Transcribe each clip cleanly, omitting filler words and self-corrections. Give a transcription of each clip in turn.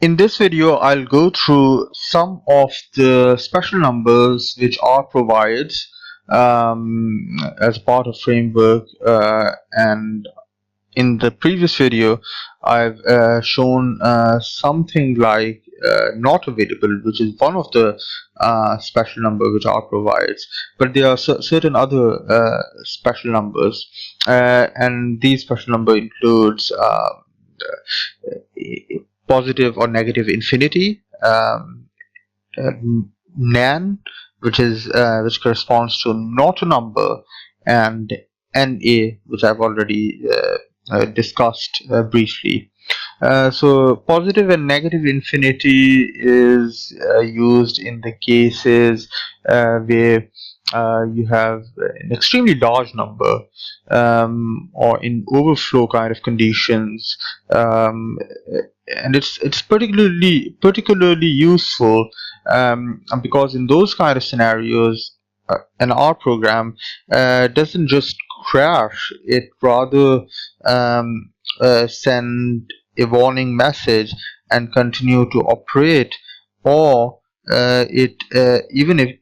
In this video, I'll go through some of the special numbers which R provides as part of framework, and in the previous video I've shown something like not available, which is one of the special number which R provides, but there are certain other special numbers, and these special number includes positive or negative infinity, uh, Nan, which corresponds to not a number, and NA, which I've already discussed briefly. So positive and negative infinity is used in the cases where you have an extremely large number, or in overflow kind of conditions, and it's particularly useful because in those kind of scenarios, an R program doesn't just crash; it rather send a warning message and continue to operate, or it even if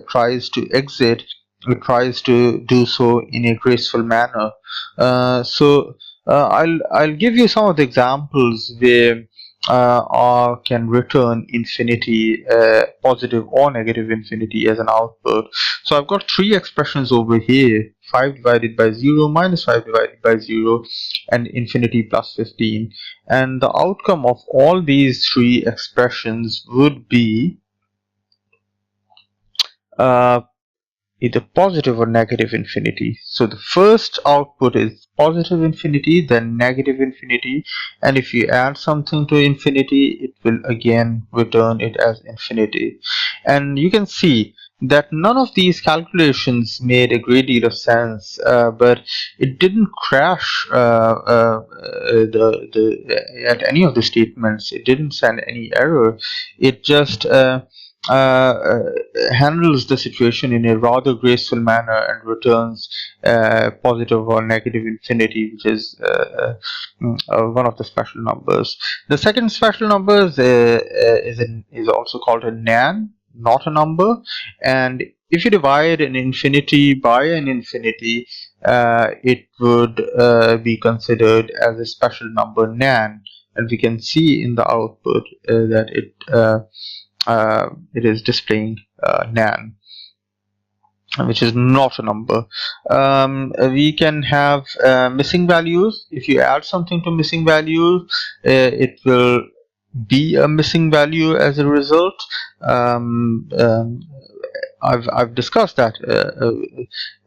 tries to exit, it tries to do so in a graceful manner. I'll give you some of the examples where R can return infinity, positive or negative infinity, as an output. So I've got three expressions over here: 5 divided by 0, minus 5 divided by 0, and infinity plus 15. And the outcome of all these three expressions would be either positive or negative infinity. So the first output is positive infinity, then negative infinity, and if you add something to infinity, it will again return it as infinity. And you can see that none of these calculations made a great deal of sense, but it didn't crash at any of the statements. It didn't send any error. It just handles the situation in a rather graceful manner and returns positive or negative infinity, which is one of the special numbers. The second special number is also called a Nan, not a number, and if you divide an infinity by an infinity, it would be considered as a special number Nan, and we can see in the output that it is displaying Nan, which is not a number. We can have missing values. If you add something to missing values, it will be a missing value as a result. I've discussed that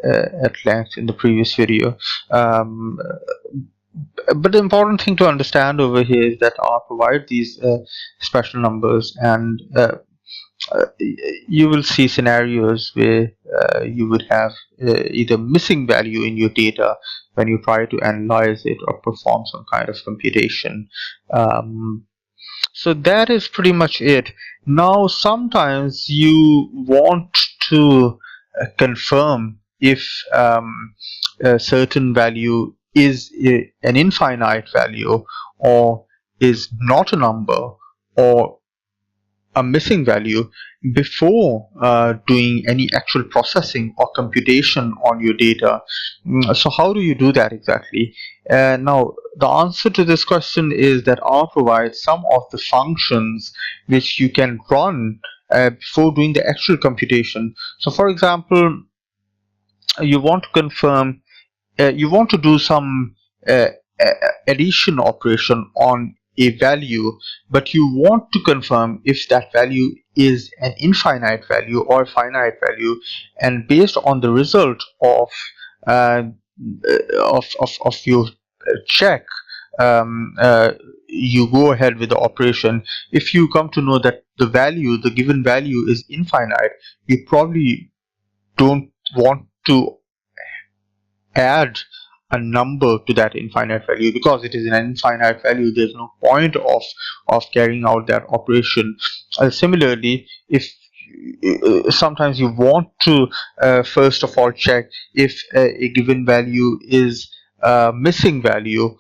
at length in the previous video. But the important thing to understand over here is that R provides these special numbers, and you will see scenarios where you would have either missing value in your data when you try to analyze it or perform some kind of computation. So that is pretty much it. Now, sometimes you want to confirm if a certain value is an infinite value, or is not a number, or a missing value, before doing any actual processing or computation on your data. So how do you do that exactly? Now, the answer to this question is that R provides some of the functions which you can run before doing the actual computation. So for example, you want to confirm, you want to do some addition operation on a value, but you want to confirm if that value is an infinite value or a finite value, and based on the result of your check, you go ahead with the operation. If you come to know that the given value is infinite, you probably don't want to add a number to that infinite value, because it is an infinite value. There's no point of carrying out that operation. Similarly, if sometimes you want to first of all check if a given value is a missing value,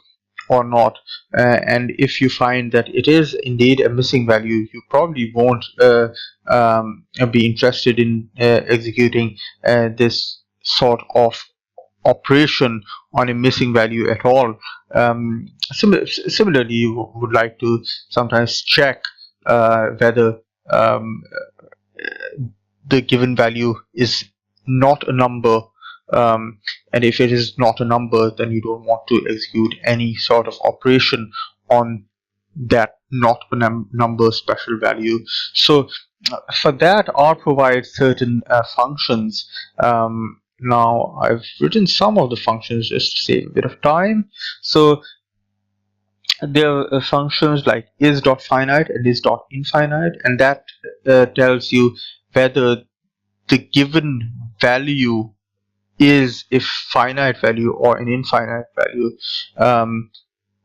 or not. And if you find that it is indeed a missing value, you probably won't be interested in executing this sort of operation on a missing value at all. Similarly, you would like to sometimes check whether um, the given value is not a number, um, and if it is not a number, then you don't want to execute any sort of operation on that not a number special value. So for that, R provides certain functions. Now I've written some of the functions just to save a bit of time. So there are functions like is.finite and is.infinite, and that tells you whether the given value is a finite value or an infinite value,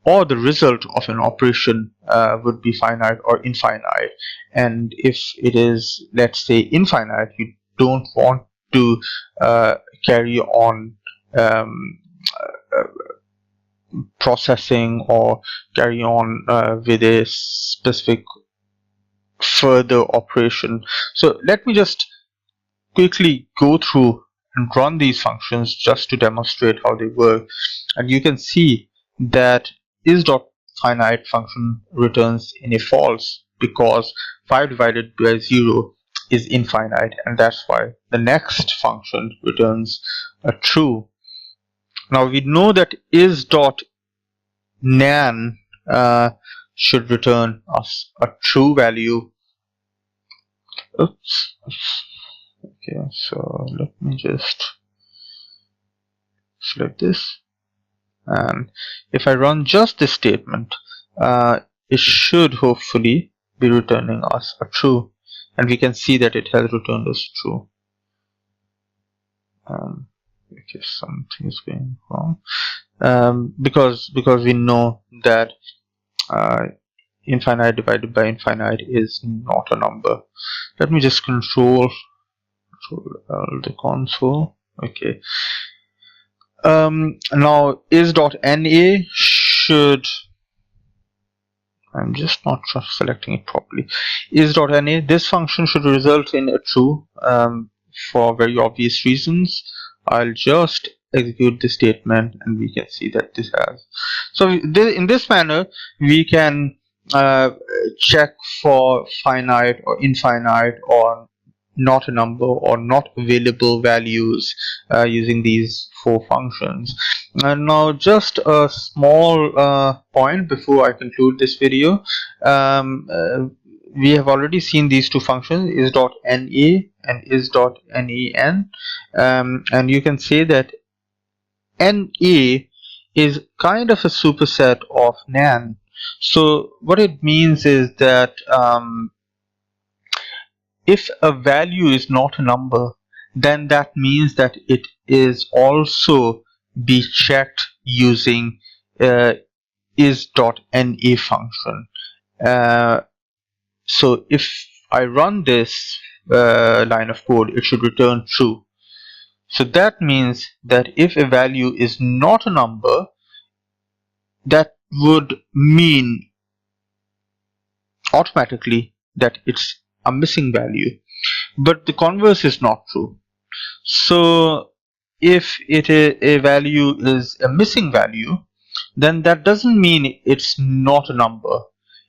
or the result of an operation would be finite or infinite. And if it is, let's say, infinite, you don't want to carry on processing or carry on with a specific further operation. So let me just quickly go through and run these functions just to demonstrate how they work. And you can see that is.finite function returns in a false because 5 divided by 0 is infinite, and that's why the next function returns a true. Now we know that is.Nan should return us a true value. Oops. Okay, so let me just select this, and if I run just this statement, it should hopefully be returning us a true, and we can see that it has returned us true. Okay, something is going wrong, because we know that infinite divided by infinite is not a number. Let me just control the console. Okay. Now is.NA should, I'm just not selecting it properly. Is.NA, this function should result in a true, for very obvious reasons. I'll just execute the statement and we can see that this has. So in this manner we can check for finite or infinite or not a number or not available values using these 4 functions. And now just a small point before I conclude this video. We have already seen these 2 functions, is.NA and is.NAN, and you can say that NA is kind of a superset of NAN. So what it means is that if a value is not a number, then that means that it is also be checked using is.NA function. So if I run this line of code, it should return true. So that means that if a value is not a number, that would mean automatically that it's a missing value. But the converse is not true. So if a value is a missing value, then that doesn't mean it's not a number.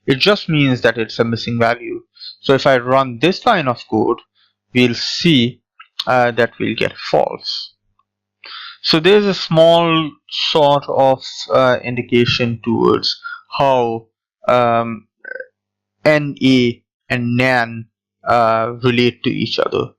It just means that it's a missing value. So if I run this line of code, we'll see that we'll get false. So there's a small sort of indication towards how NA and NAN relate to each other.